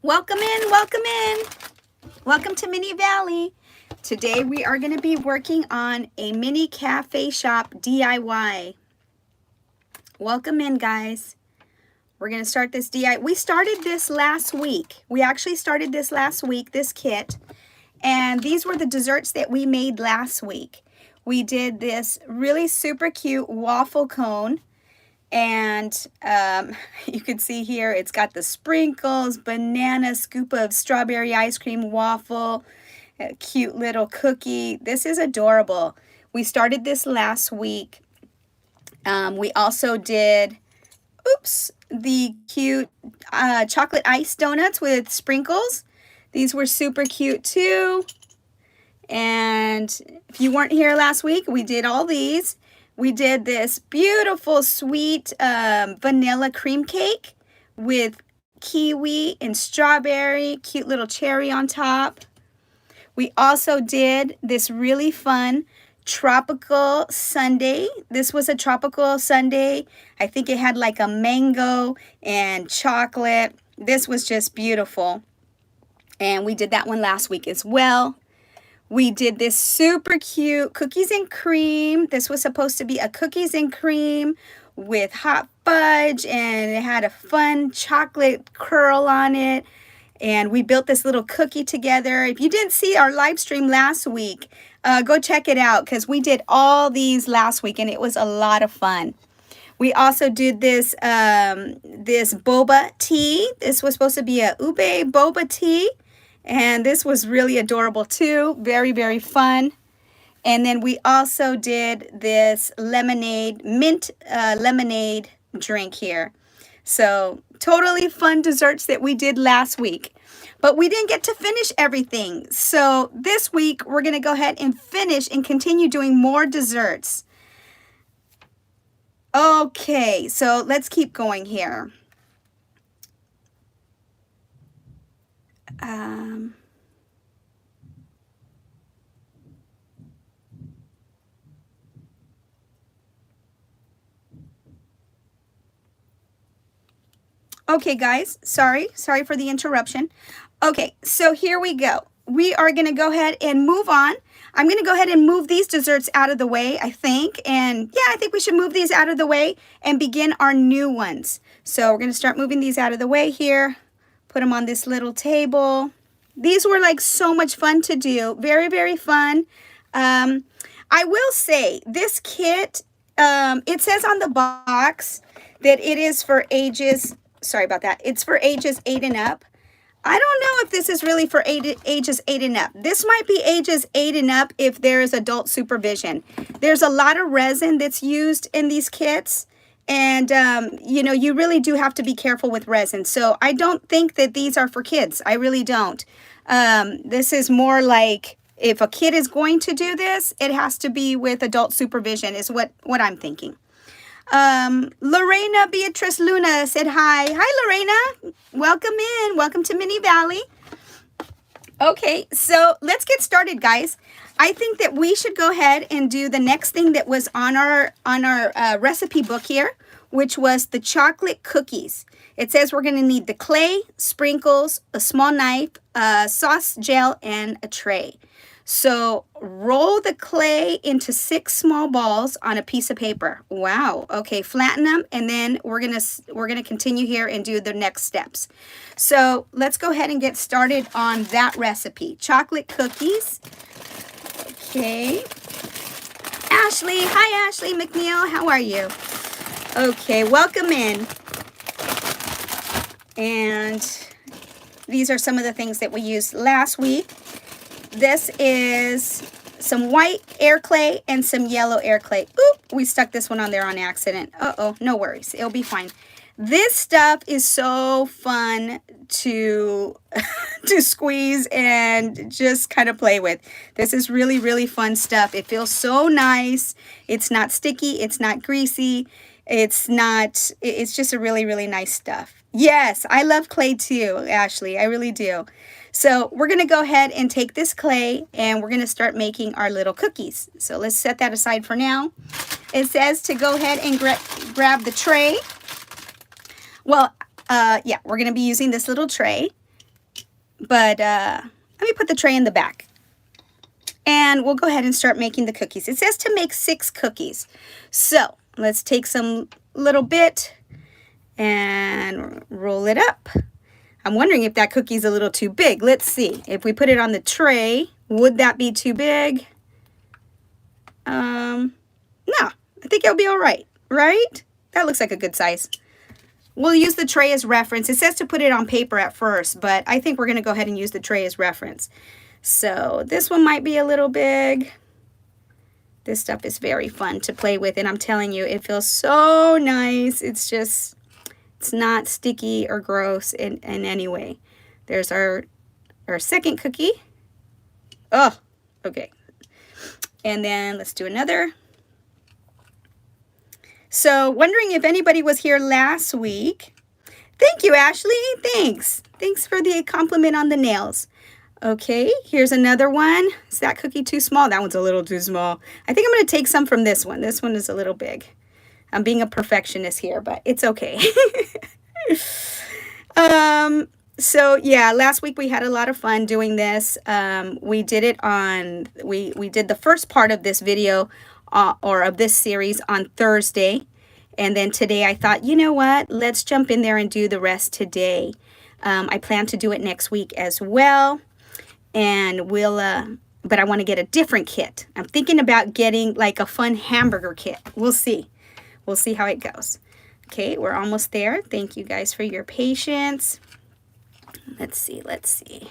Welcome in, welcome in. Welcome to Mini Valley. Today we are going to be working on a mini cafe shop DIY. Welcome in, guys. We're going to start this DIY. We started this last week. We actually started this last week, this kit. And these were the desserts that we made last week. We did this really super cute waffle cone. And you can see here, it's got the sprinkles, banana, scoop of strawberry ice cream waffle, a cute little cookie. This is adorable. We started this last week. We also did, the cute chocolate ice donuts with sprinkles. These were super cute too. And if you weren't here last week, we did all these. We did this beautiful sweet vanilla cream cake with kiwi and strawberry, cute little cherry on top. We also did this really fun tropical sundae. This was a tropical sundae. I think it had like a mango and chocolate. This was just beautiful. And we did that one last week as well. We did this super cute cookies and cream. This was supposed to be a cookies and cream with hot fudge, and it had a fun chocolate curl on it. And we built this little cookie together. If you didn't see our live stream last week, go check it out because we did all these last week and it was a lot of fun. We also did this this boba tea. This was supposed to be a ube boba tea. And this was really adorable too. Very, very fun. And then we also did this lemonade, mint lemonade drink here. So totally fun desserts that we did last week. But we didn't get to finish everything. So this week we're going to go ahead and finish and continue doing more desserts. Okay, so let's keep going here. Okay, guys, sorry for the interruption. Okay, so here we go. We are going to go ahead and move on. I'm going to go ahead and move these desserts out of the way, I think. And yeah, I think we should move these out of the way and begin our new ones. So we're going to start moving these out of the way here. Put them on this little table. These were like so much fun to do. Very, very fun. I will say this kit, it says on the box that it is for ages, sorry about that, it's for ages 8 and up. I don't know if this is really for ages 8 and up. This might be ages 8 and up if there is adult supervision. There's a lot of resin that's used in these kits. And, you know, you really do have to be careful with resin. So I don't think that these are for kids. I really don't. This is more like if a kid is going to do this, it has to be with adult supervision is what I'm thinking. Lorena Beatrice Luna said hi. Hi, Lorena. Welcome in. Welcome to Mini Valley. Okay, so let's get started, guys. I think that we should go ahead and do the next thing that was on our recipe book here, which was the chocolate cookies. It says we're going to need the clay, sprinkles, a small knife, sauce gel, and a tray. So roll the clay into 6 small balls on a piece of paper. Wow. Okay, flatten them, and then we're gonna continue here and do the next steps. So let's go ahead and get started on that recipe. Chocolate cookies. Okay. Ashley. Hi, Ashley McNeil. How are you? Okay, welcome in. And these are some of the things that we used last week. This is some white air clay and some yellow air clay. Oop, we stuck this one on there on accident. Uh-oh, no worries. It'll be fine. This stuff is so fun to, to squeeze and just kind of play with. This is really, really fun stuff. It feels so nice. It's not sticky. It's not greasy. It's just a really, really nice stuff. Yes, I love clay too, Ashley. I really do. So we're going to go ahead and take this clay and we're going to start making our little cookies. So let's set that aside for now. It says to go ahead and grab the tray. Well, yeah, we're going to be using this little tray. But let me put the tray in the back. And we'll go ahead and start making the cookies. It says to make 6 cookies. So let's take some little bit and roll it up. I'm wondering if that cookie's a little too big. Let's see. If we put it on the tray, would that be too big? No, I think it'll be all right, right? That looks like a good size. We'll use the tray as reference. It says to put it on paper at first, but I think we're going to go ahead and use the tray as reference. So this one might be a little big. This stuff is very fun to play with, and I'm telling you, it feels so nice. It's just, it's not sticky or gross in any way. There's our second cookie. Oh, okay. And then let's do another. So wondering if anybody was here last week. Thank you, Ashley. Thanks. Thanks for the compliment on the nails. Okay, here's another one. Is that cookie too small? That one's a little too small. I think I'm going to take some from this one. This one is a little big. I'm being a perfectionist here, but it's okay. So yeah, last week we had a lot of fun doing this. We did it on, we did the first part of this video or of this series on Thursday. And then today I thought, you know what, let's jump in there and do the rest today. I plan to do it next week as well. And we'll, but I want to get a different kit. I'm thinking about getting like a fun hamburger kit. We'll see. We'll see how it goes. Okay, we're almost there. Thank you guys for your patience. Let's see, let's see.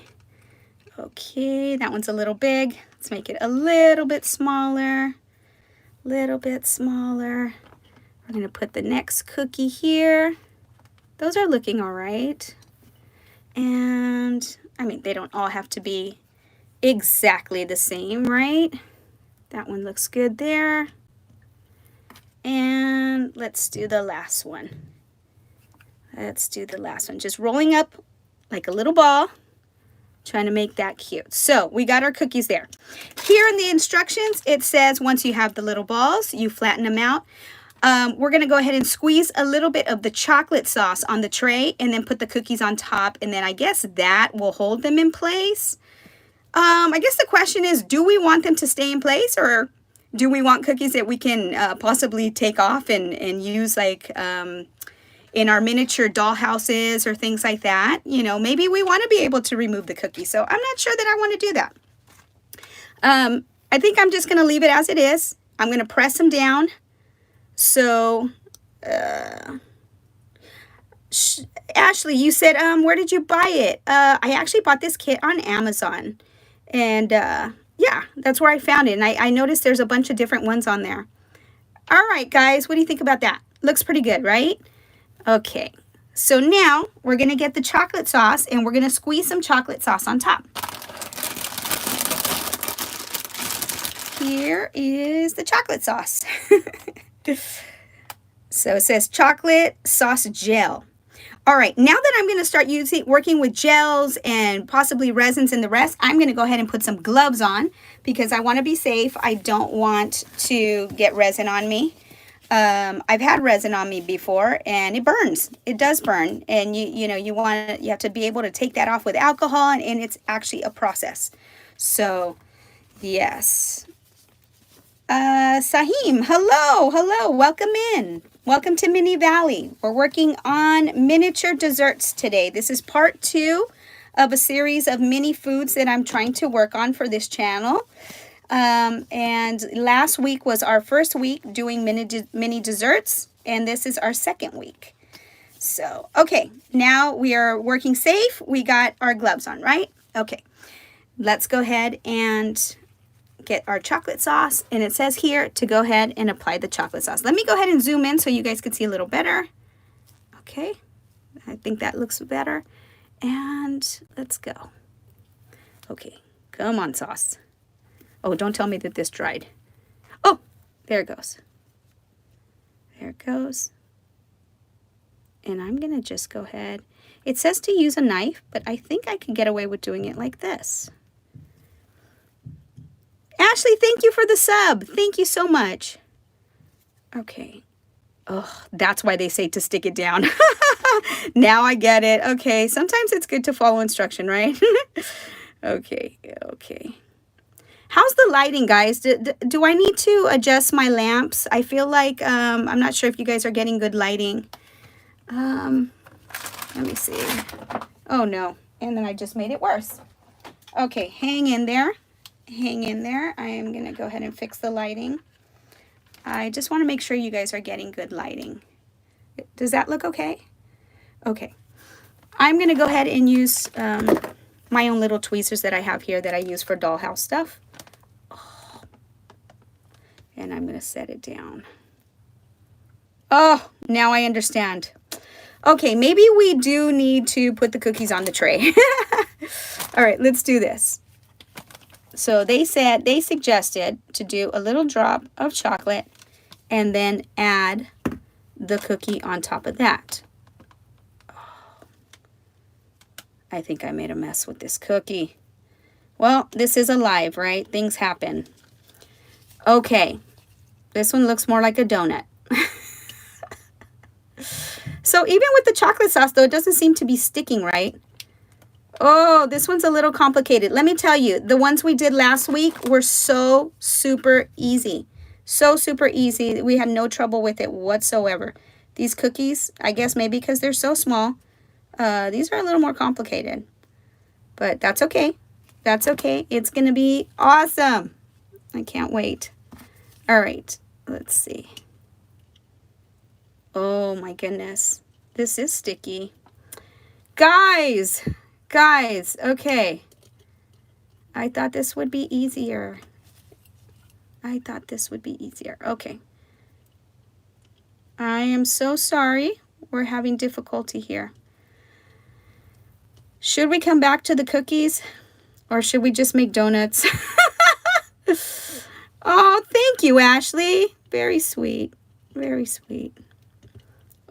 Okay, that one's a little big. Let's make it a little bit smaller. Little bit smaller. We're going to put the next cookie here. Those are looking all right. And I mean, they don't all have to be exactly the same, right? That one looks good there. And let's do the last one. Let's do the last one. Just rolling up like a little ball, trying to make that cute. So we got our cookies there. Here in the instructions, it says once you have the little balls, you flatten them out. We're going to go ahead and squeeze a little bit of the chocolate sauce on the tray and then put the cookies on top. And then I guess that will hold them in place. I guess the question is, do we want them to stay in place, or do we want cookies that we can possibly take off and use like in our miniature dollhouses or things like that? You know, maybe we want to be able to remove the cookie. So I'm not sure that I want to do that. I think I'm just going to leave it as it is. I'm going to press them down. So, Ashley, you said, where did you buy it? I actually bought this kit on Amazon. And, yeah, that's where I found it. And I noticed there's a bunch of different ones on there. All right, guys, what do you think about that? Looks pretty good, right? Okay, so now we're going to get the chocolate sauce, and we're going to squeeze some chocolate sauce on top. Here is the chocolate sauce. So it says chocolate sauce gel. All right, now that I'm going to start working with gels and possibly resins and the rest, I'm going to go ahead and put some gloves on because I want to be safe. I don't want to get resin on me. I've had resin on me before and it burns. It does burn, and you have to be able to take that off with alcohol, and it's actually a process. So yes. Sahim, hello, welcome in. Welcome to Mini Valley. We're working on miniature desserts today. This is part 2 of a series of mini foods that I'm trying to work on for this channel. And last week was our first week doing mini desserts, and this is our second week. So, okay, now we are working safe. We got our gloves on, right? Okay, let's go ahead and get our chocolate sauce, and it says here to go ahead and apply the chocolate sauce. Let me go ahead and zoom in so you guys can see a little better. Okay, I think that looks better. And let's go. Okay, come on, sauce. Oh, don't tell me that this dried. Oh, there it goes. There it goes. And I'm gonna just go ahead. It says to use a knife, but I think I can get away with doing it like this. Ashley, thank you for the sub. Thank you so much. Okay. Oh, that's why they say to stick it down. Now I get it. Okay, sometimes it's good to follow instruction, right? Okay, okay. How's the lighting, guys? Do I need to adjust my lamps? I feel like, I'm not sure if you guys are getting good lighting. Let me see. Oh, no. And then I just made it worse. Okay, hang in there. Hang in there. I am going to go ahead and fix the lighting. I just want to make sure you guys are getting good lighting. Does that look okay? Okay. I'm going to go ahead and use my own little tweezers that I have here that I use for dollhouse stuff. Oh. And I'm going to set it down. Oh, now I understand. Okay, maybe we do need to put the cookies on the tray. All right, let's do this. So they suggested to do a little drop of chocolate and then add the cookie on top of that. Oh, I think I made a mess with this cookie. Well, this is alive, right? Things happen. Okay, this one looks more like a donut. So even with the chocolate sauce, though, it doesn't seem to be sticking, right? Oh, this one's a little complicated. Let me tell you, the ones we did last week were so super easy. So super easy. We had no trouble with it whatsoever. These cookies, I guess maybe because they're so small, these are a little more complicated. But that's okay. That's okay. It's going to be awesome. I can't wait. All right, let's see. Oh my goodness. This is sticky. Guys, okay. I thought this would be easier. Okay. I am so sorry. We're having difficulty here. Should we come back to the cookies or should we just make donuts? Oh, thank you, Ashley. Very sweet. Very sweet.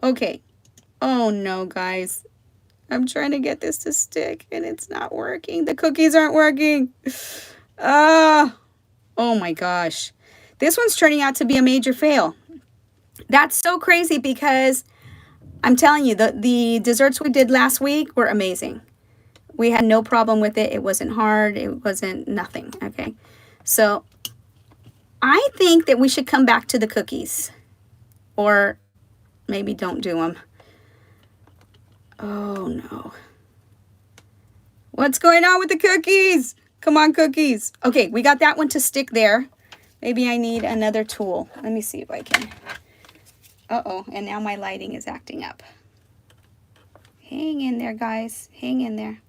Okay. Oh no, guys. I'm trying to get this to stick and it's not working. The cookies aren't working. Oh my gosh. This one's turning out to be a major fail. That's so crazy because I'm telling you, the desserts we did last week were amazing. We had no problem with it. It wasn't hard. It wasn't nothing. Okay. So I think that we should come back to the cookies. Or maybe don't do them. Oh no. What's going on with the cookies? Come on, cookies. Okay, we got that one to stick there. Maybe I need another tool. Let me see if I can. Uh-oh, and now my lighting is acting up. Hang in there, guys. Hang in there.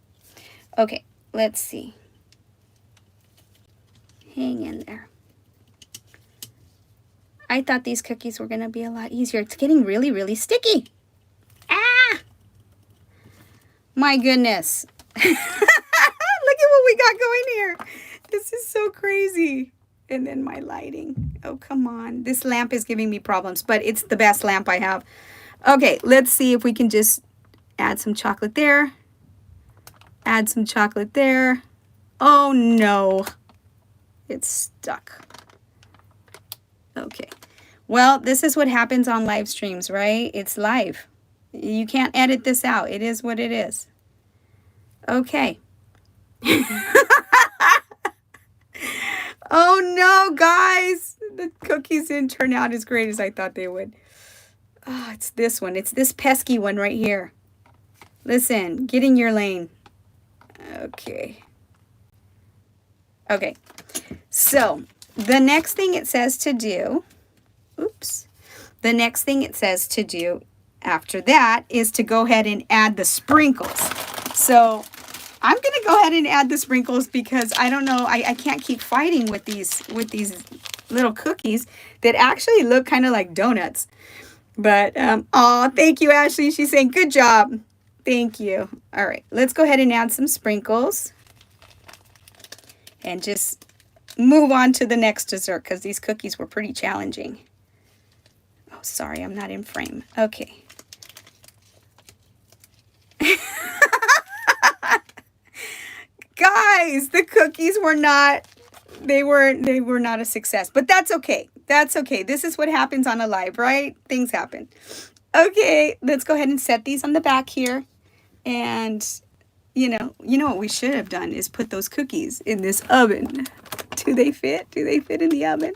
Okay, let's see. Hang in there. I thought these cookies were going to be a lot easier. It's getting really, really sticky. Ah! My goodness. Look at what we got going here. This is so crazy. And then my lighting. Oh, come on. This lamp is giving me problems, but it's the best lamp I have. Okay, let's see if we can just add some chocolate there. Add some chocolate there. Oh, no. It's stuck. Okay. Well, this is what happens on live streams, right? It's live. You can't edit this out. It is what it is. Okay. Oh no, guys. The cookies didn't turn out as great as I thought they would. Oh, it's this one. It's this pesky one right here. Listen, get in your lane. Okay. Okay. So, the next thing it says to do, oops. The next thing it says to do after that is to go ahead and add the sprinkles. So I'm going to go ahead and add the sprinkles because I don't know, I can't keep fighting with these little cookies that actually look kind of like donuts. But, oh, thank you, Ashley. She's saying, good job. Thank you. All right, let's go ahead and add some sprinkles and just move on to the next dessert because these cookies were pretty challenging. Oh, sorry, I'm not in frame. Okay. Guys, the cookies were not, they were not a success, but that's okay. That's okay. This is what happens on a live, right? Things happen. Okay, let's go ahead and set these on the back here. And you know what we should have done is put those cookies in this oven. Do they fit? Do they fit in the oven?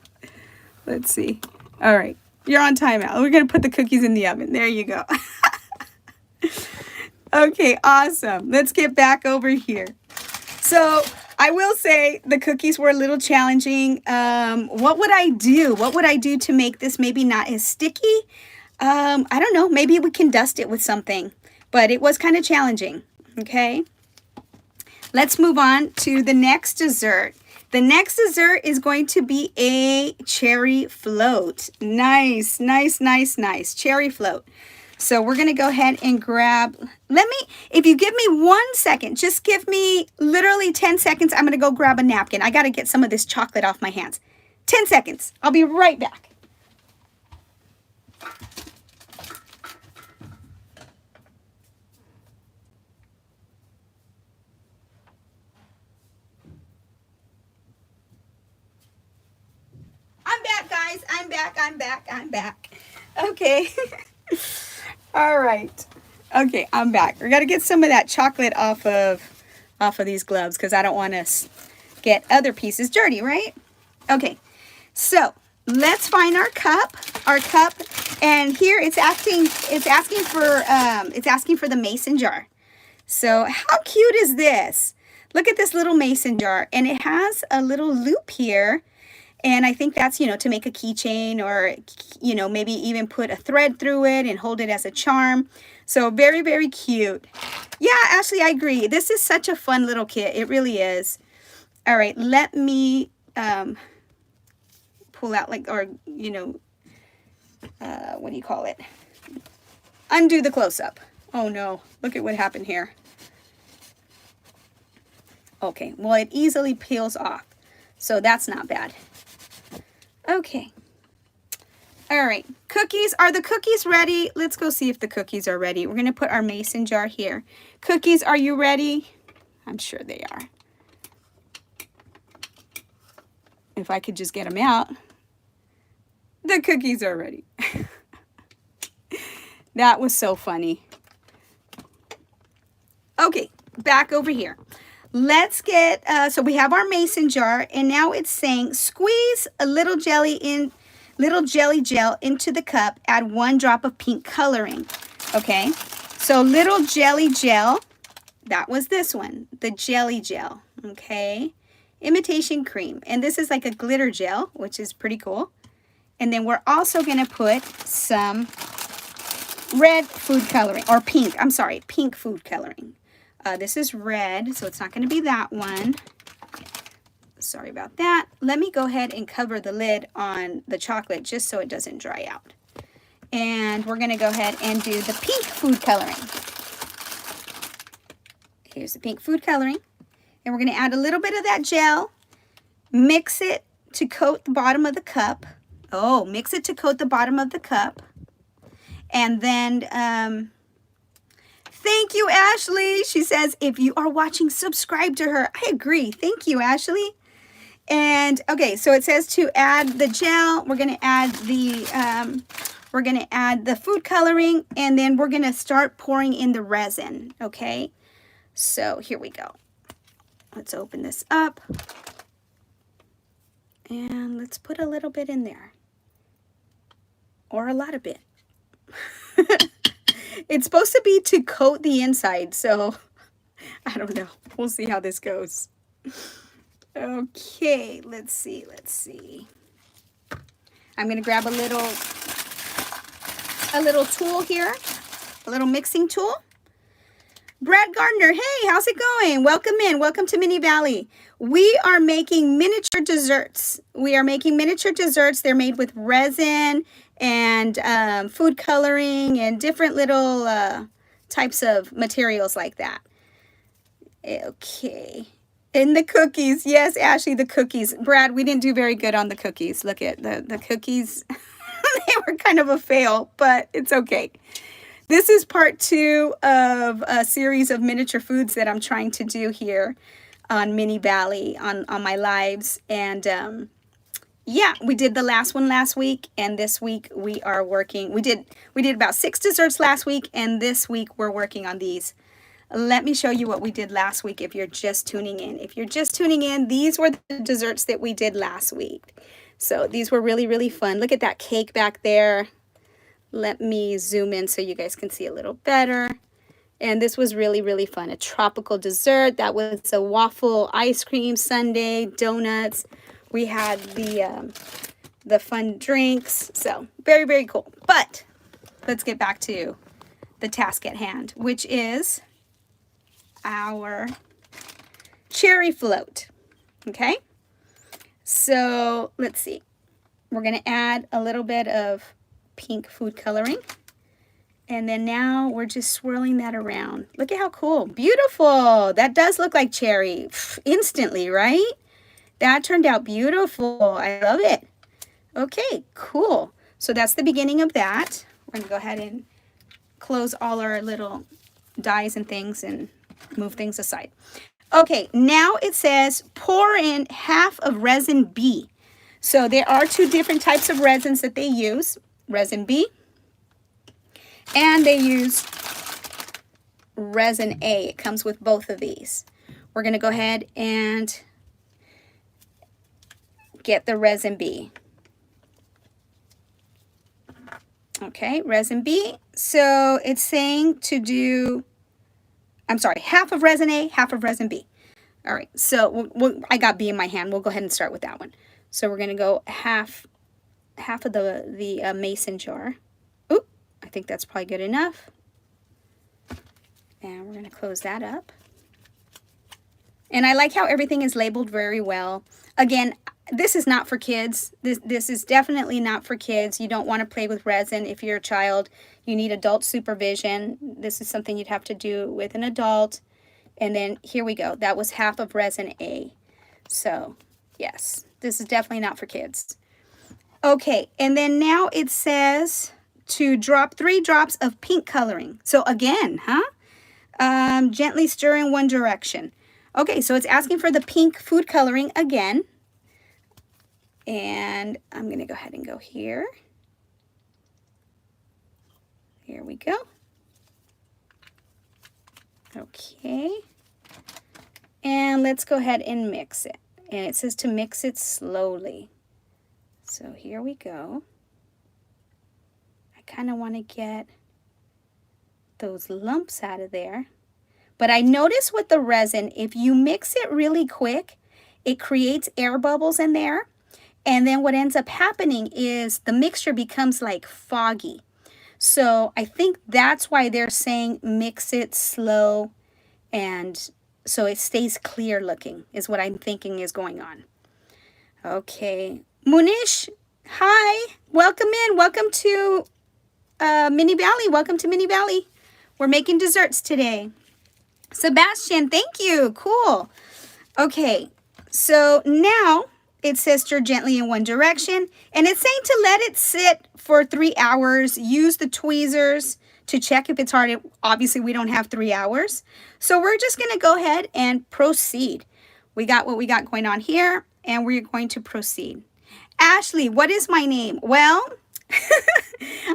Let's see. All right, you're on timeout. We're gonna put the cookies in the oven. There you go. Okay, awesome. Let's get back over here. So I will say the cookies were a little challenging. What would I do? What would I do to make this maybe not as sticky? I don't know. Maybe we can dust it with something. But it was kind of challenging. Okay. Let's move on to the next dessert. The next dessert is going to be a cherry float. Nice, nice, nice, nice. Cherry float. So we're going to go ahead and grab, if you give me 1 second, just give me literally 10 seconds. I'm going to go grab a napkin. I got to get some of this chocolate off my hands. 10 seconds. I'll be right back. I'm back, guys. I'm back. Okay. All right. Okay, I'm back. We got to get some of that chocolate off of these gloves because I don't want to get other pieces dirty, right? Okay. So, let's find our cup. And here it's asking for the mason jar. So, how cute is this? Look at this little mason jar, and it has a little loop here. And I think that's, to make a keychain or, maybe even put a thread through it and hold it as a charm. So very, very cute. Yeah, Ashley, I agree. This is such a fun little kit. It really is. All right, let me pull out what do you call it? Undo the close-up. Oh, no. Look at what happened here. Okay, well, it easily peels off. So that's not bad. Okay. All right. Cookies. Are the cookies ready? Let's go see if the cookies are ready. We're going to put our mason jar here. Cookies, are you ready? I'm sure they are. If I could just get them out. The cookies are ready. That was so funny. Okay. Back over here. Let's get, so we have our mason jar, and now it's saying squeeze a little jelly gel into the cup, add 1 drop of pink coloring. Okay, so little jelly gel, that was this one, the jelly gel. Okay, imitation cream, and this is like a glitter gel, which is pretty cool. And then we're also going to put some red food coloring, or pink, I'm sorry, pink food coloring. This is red, so it's not going to be that one. Sorry about that. Let me go ahead and cover the lid on the chocolate just so it doesn't dry out. And we're going to go ahead and do the pink food coloring. Here's the pink food coloring. And we're going to add a little bit of that gel. Mix it to coat the bottom of the cup. Oh, mix it to coat the bottom of the cup. And then... thank you, Ashley. She says, if you are watching, subscribe to her. I agree. Thank you, Ashley. And okay, so it says to add the gel. We're going to add the food coloring, and then we're going to start pouring in the resin. Okay, so here we go. Let's open this up. And let's put a little bit in there. Or a lot of it. It's supposed to be to coat the inside, so I don't know. We'll see how this goes. Okay, let's see. I'm going to grab a little tool here, a little mixing tool. Brad Gardner, hey, how's it going? Welcome in. Welcome to Mini Valley. We are making miniature desserts. They're made with resin and food coloring and different little types of materials like that. Okay. And the cookies. Yes, Ashley, the cookies. Brad, we didn't do very good on the cookies. Look at the cookies. They were kind of a fail, but it's okay. This is part 2 of a series of miniature foods that I'm trying to do here on Mini Valley on my lives. And Yeah, we did the last one last week, and this week we are working. We did about 6 desserts last week, and this week we're working on these. Let me show you what we did last week if you're just tuning in. If you're just tuning in, these were the desserts that we did last week. So these were really, really fun. Look at that cake back there. Let me zoom in so you guys can see a little better. And this was really, really fun. A tropical dessert. That was a waffle ice cream sundae, donuts. We had the fun drinks. So very, very cool. But let's get back to the task at hand, which is our cherry float. Okay? So let's see. We're going to add a little bit of pink food coloring. And then now we're just swirling that around. Look at how cool. Beautiful. That does look like cherry instantly, right? That turned out beautiful. I love it. Okay, cool. So that's the beginning of that. We're going to go ahead and close all our little dies and things and move things aside. Okay, now it says pour in half of resin B. So there are 2 different types of resins that they use. Resin B. And they use resin A. It comes with both of these. We're going to go ahead and get the resin B. Okay, resin B. So it's saying to do, I'm sorry, half of resin A, half of resin B. All right, so I got B in my hand. We'll go ahead and start with that one. So we're going to go half of the mason jar. Oop, I think that's probably good enough. And we're going to close that up. And I like how everything is labeled very well. Again, this is not for kids. This is definitely not for kids. You don't want to play with resin if you're a child. You need adult supervision. This is something you'd have to do with an adult. And then here we go. That was half of resin A. So yes, this is definitely not for kids. Okay, and then now it says to drop 3 drops of pink coloring. So again, gently stir in one direction. Okay, so it's asking for the pink food coloring again. And I'm going to go ahead and go here. Here we go. Okay. And let's go ahead and mix it. And it says to mix it slowly. So here we go. I kind of want to get those lumps out of there. But I notice with the resin, if you mix it really quick, it creates air bubbles in there. And then what ends up happening is the mixture becomes like foggy. So I think that's why they're saying mix it slow and so it stays clear looking is what I'm thinking is going on. Okay. Munish, hi. Welcome in. Welcome to Mini Valley. Welcome to Mini Valley. We're making desserts today. Sebastian, thank you. Cool. Okay. So now it says stir gently in one direction, and it's saying to let it sit for 3 hours. Use the tweezers to check if it's hard. Obviously, we don't have 3 hours. So we're just going to go ahead and proceed. We got what we got going on here, and we're going to proceed. Ashley, what is my name? Well,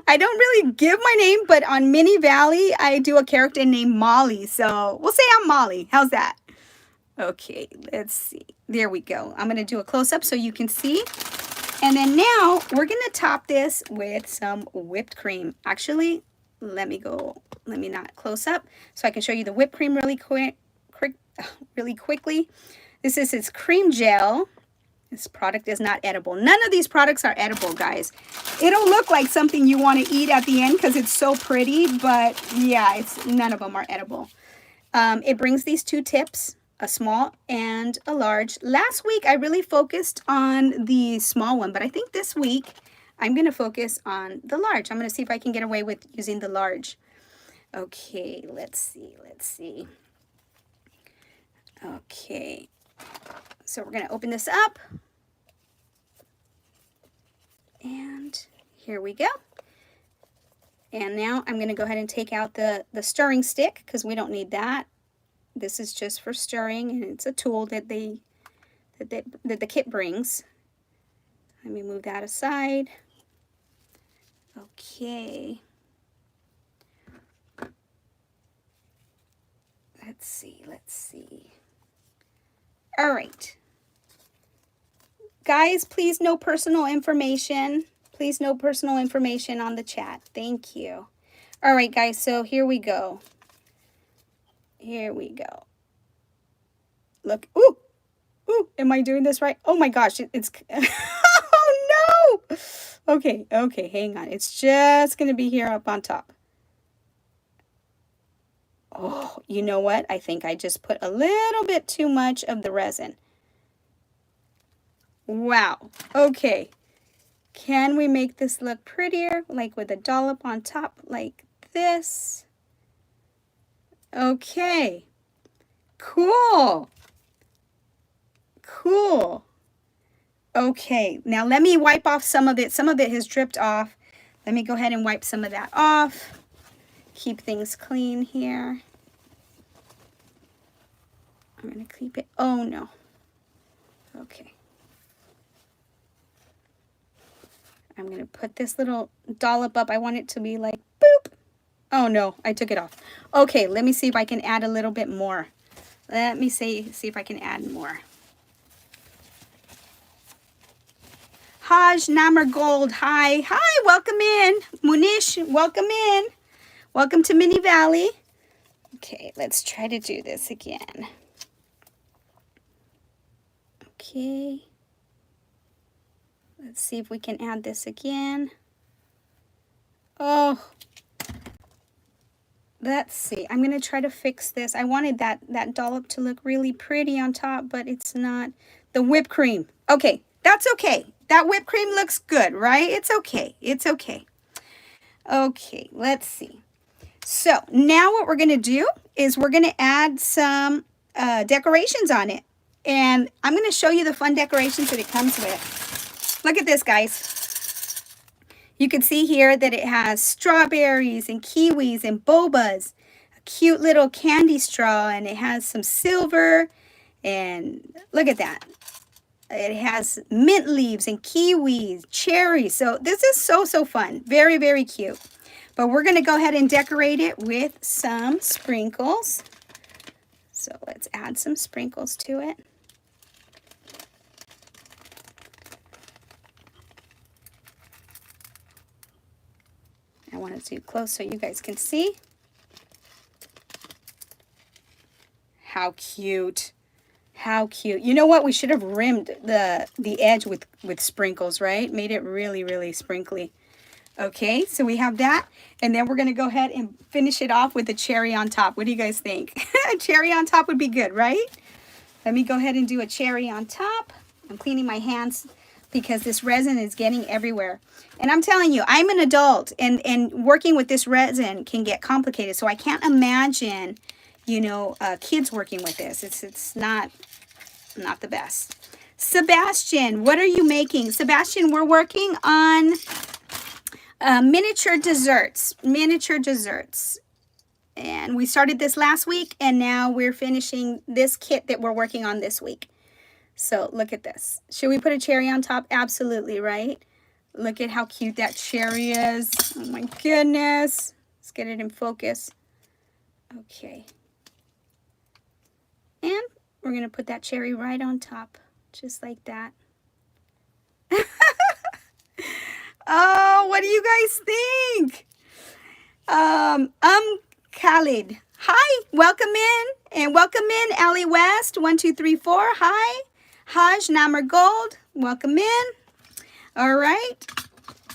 I don't really give my name, but on Mini Valley, I do a character named Molly. So we'll say I'm Molly. How's that? Okay, let's see. There we go. I'm going to do a close-up so you can see. And then now we're going to top this with some whipped cream. Actually, let me not close up so I can show you the whipped cream really quickly. This is its cream gel. This product is not edible. None of these products are edible, guys. It'll look like something you want to eat at the end because it's so pretty, but yeah, none of them are edible. It brings these 2 tips. A small and a large. Last week, I really focused on the small one, but I think this week, I'm going to focus on the large. I'm going to see if I can get away with using the large. Okay, let's see. Okay, so we're going to open this up. And here we go. And now I'm going to go ahead and take out the stirring stick because we don't need that. This is just for stirring, and it's a tool that the kit brings. Let me move that aside. Okay. Let's see. All right. Guys, please no personal information. Please no personal information on the chat. Thank you. All right, guys, so here we go. Here we go. Look, ooh, ooh, am I doing this right? Oh my gosh, it's, oh no! Okay, hang on. It's just gonna be here up on top. Oh, you know what? I think I just put a little bit too much of the resin. Wow, okay. Can we make this look prettier, like with a dollop on top like this? Okay, cool. Cool. Okay, now let me wipe off some of it. Some of it has dripped off. Let me go ahead and wipe some of that off. Keep things clean here. I'm going to keep it. Oh, no. Okay. I'm going to put this little dollop up. I want it to be like boop. Oh, no, I took it off. Okay, let me see if I can add a little bit more. Let me see if I can add more. Haj Namar Gold, hi. Hi, welcome in. Munish, welcome in. Welcome to Mini Valley. Okay, let's try to do this again. Okay. Let's see if we can add this again. Oh. Let's see. I'm going to try to fix this. I wanted that dollop to look really pretty on top, but it's not. The whipped cream. Okay, that's okay. That whipped cream looks good, right? It's okay. It's okay. Okay, let's see. So now what we're going to do is we're going to add some decorations on it. And I'm going to show you the fun decorations that it comes with. Look at this, guys. You can see here that it has strawberries and kiwis and bobas. A cute little candy straw, and it has some silver. And look at that. It has mint leaves and kiwis, cherries. So this is so fun. Very, very cute. But we're going to go ahead and decorate it with some sprinkles. So let's add some sprinkles to it. I want to do close so you guys can see. How cute. How cute. You know what? We should have rimmed the edge with sprinkles, right? Made it really, really sprinkly. Okay, so we have that. And then we're going to go ahead and finish it off with a cherry on top. What do you guys think? A cherry on top would be good, right? Let me go ahead and do a cherry on top. I'm cleaning my hands because this resin is getting everywhere. And I'm telling you, I'm an adult, and working with this resin can get complicated. So I can't imagine, you know, kids working with this. It's not the best. Sebastian, what are you making? Sebastian, we're working on miniature desserts. Miniature desserts. And we started this last week, and now we're finishing this kit that we're working on this week. So look at this. Should we put a cherry on top? Absolutely, right? Look at how cute that cherry is. Oh my goodness. Let's get it in focus. Okay. And we're going to put that cherry right on top, just like that. Oh, what do you guys think? Khalid. Hi, welcome in. And welcome in, Allie West, 1234. Hi. Haj Namar Gold, welcome in. All right.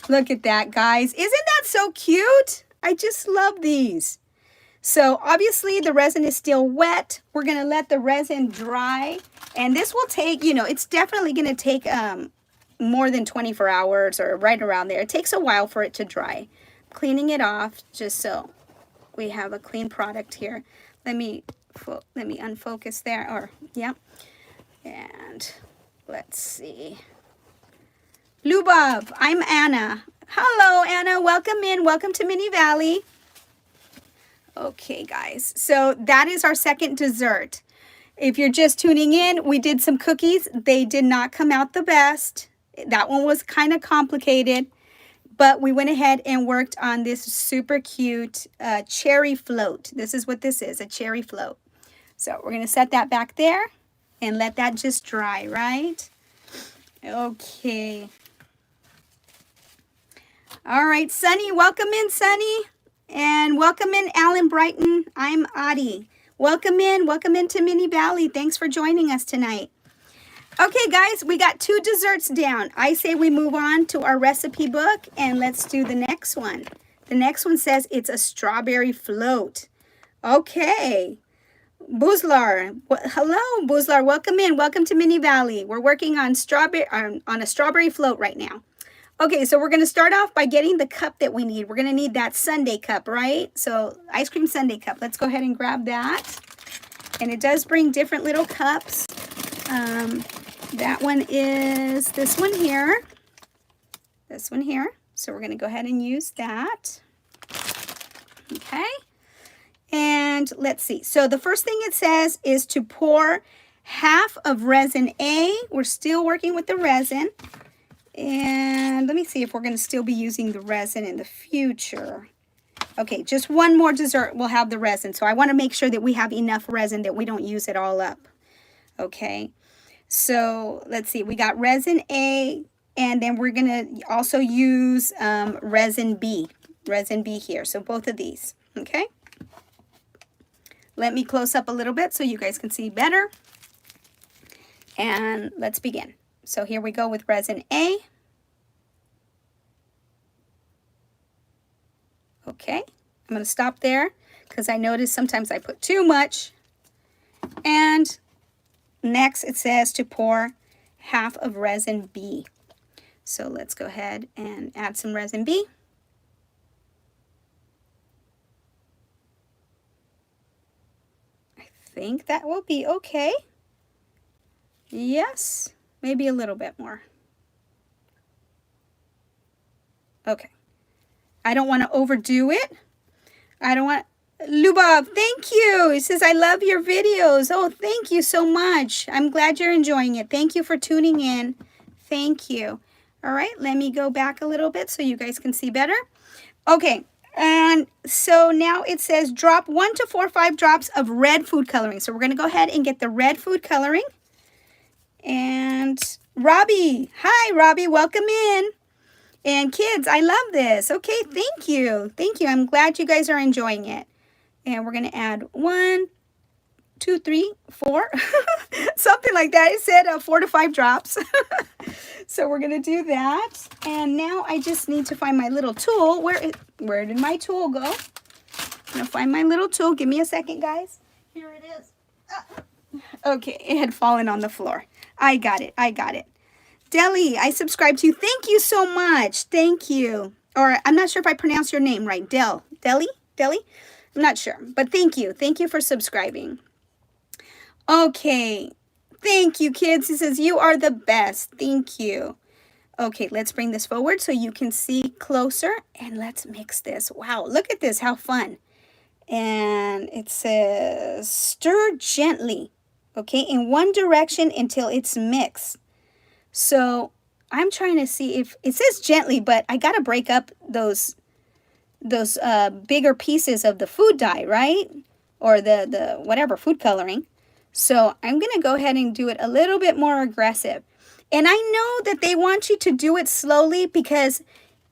Look at that, guys. Isn't that so cute? I just love these. So obviously the resin is still wet. We're going to let the resin dry. And this will take, you know, it's definitely going to take more than 24 hours or right around there. It takes a while for it to dry. Cleaning it off just so we have a clean product here. Let me unfocus there. Or yeah. And let's see. Lubov, I'm Anna. Hello, Anna. Welcome in. Welcome to Mini Valley. Okay, guys. So that is our second dessert. If you're just tuning in, we did some cookies. They did not come out the best. That one was kind of complicated, but we went ahead and worked on this super cute cherry float. This is what this is, a cherry float. So we're going to set that back there and let that just dry, right? Okay. All right, Sunny, welcome in, Sunny. And welcome in, Alan Brighton. I'm Audie. Welcome in to Mini Valley. Thanks for joining us tonight. Okay, guys, we got 2 desserts down. I say we move on to our recipe book, and let's do the next one. The next one says it's a strawberry float. Okay. Buzlar, hello, Buzlar. Welcome in. Welcome to Mini Valley. We're working on a strawberry float right now. Okay, so we're going to start off by getting the cup that we need. We're going to need that sundae cup, right? So ice cream sundae cup. Let's go ahead and grab that. And it does bring different little cups. That one is this one here. This one here. So we're going to go ahead and use that. Okay. And let's see. So the first thing it says is to pour half of resin A. We're still working with the resin. And let me see if we're going to still be using the resin in the future. Okay, just one more dessert will have the resin. So I want to make sure that we have enough resin that we don't use it all up. Okay, so let's see. We got resin A, and then we're going to also use resin B. Resin B here. So both of these. Okay. Let me close up a little bit so you guys can see better. And let's begin. So here we go with resin A. Okay, I'm going to stop there because I notice sometimes I put too much. And next it says to pour half of resin B. So let's go ahead and add some resin B. I think that will be okay. Yes. Maybe a little bit more. Okay. I don't want to overdo it. I don't want... Lubov, thank you. He says, I love your videos. Oh, thank you so much. I'm glad you're enjoying it. Thank you for tuning in. Thank you. All right, let me go back a little bit so you guys can see better. Okay, and so now it says drop 1 to 4 or 5 drops of red food coloring. So we're going to go ahead and get the red food coloring. And Robbie, hi Robbie, welcome in. And kids, I love this. Okay, thank you. Thank you. I'm glad you guys are enjoying it. And we're going to add 1, 2, 3, 4. Something like that. It said 4 to 5 drops. So we're going to do that. And now I just need to find my little tool. Where did my tool go? I'm going to find my little tool. Give me a second, guys. Here it is. Okay, it had fallen on the floor. I got it. I got it. Deli, I subscribe to you. Thank you so much. Thank you. Or I'm not sure if I pronounced your name right. Deli? I'm not sure. But thank you. Thank you for subscribing. Okay. Thank you, kids. He says, you are the best. Thank you. Okay, let's bring this forward so you can see closer. And let's mix this. Wow, look at this. How fun. And it says, stir gently. Okay, in one direction until it's mixed. So I'm trying to see if it says gently, but I got to break up those bigger pieces of the food dye, right? Or the whatever food coloring. So I'm going to go ahead and do it a little bit more aggressive. And I know that they want you to do it slowly because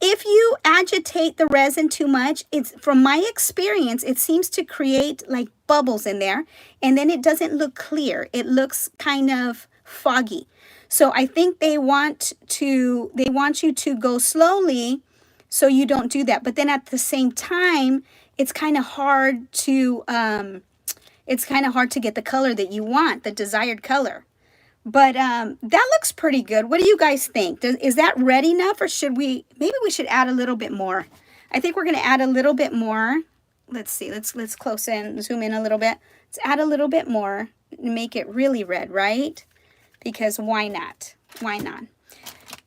if you agitate the resin too much, from my experience, it seems to create like bubbles in there, and then it doesn't look clear. It looks kind of foggy. So I think they want you to go slowly so you don't do that. But then at the same time, it's kind of hard to get the color that you want, the desired color. But that looks pretty good. What do you guys think? Is that red enough, or maybe we should add a little bit more? I think we're going to add a little bit more. Let's see. Let's close in, zoom in a little bit. Let's add a little bit more and make it really red, right? Because why not? Why not?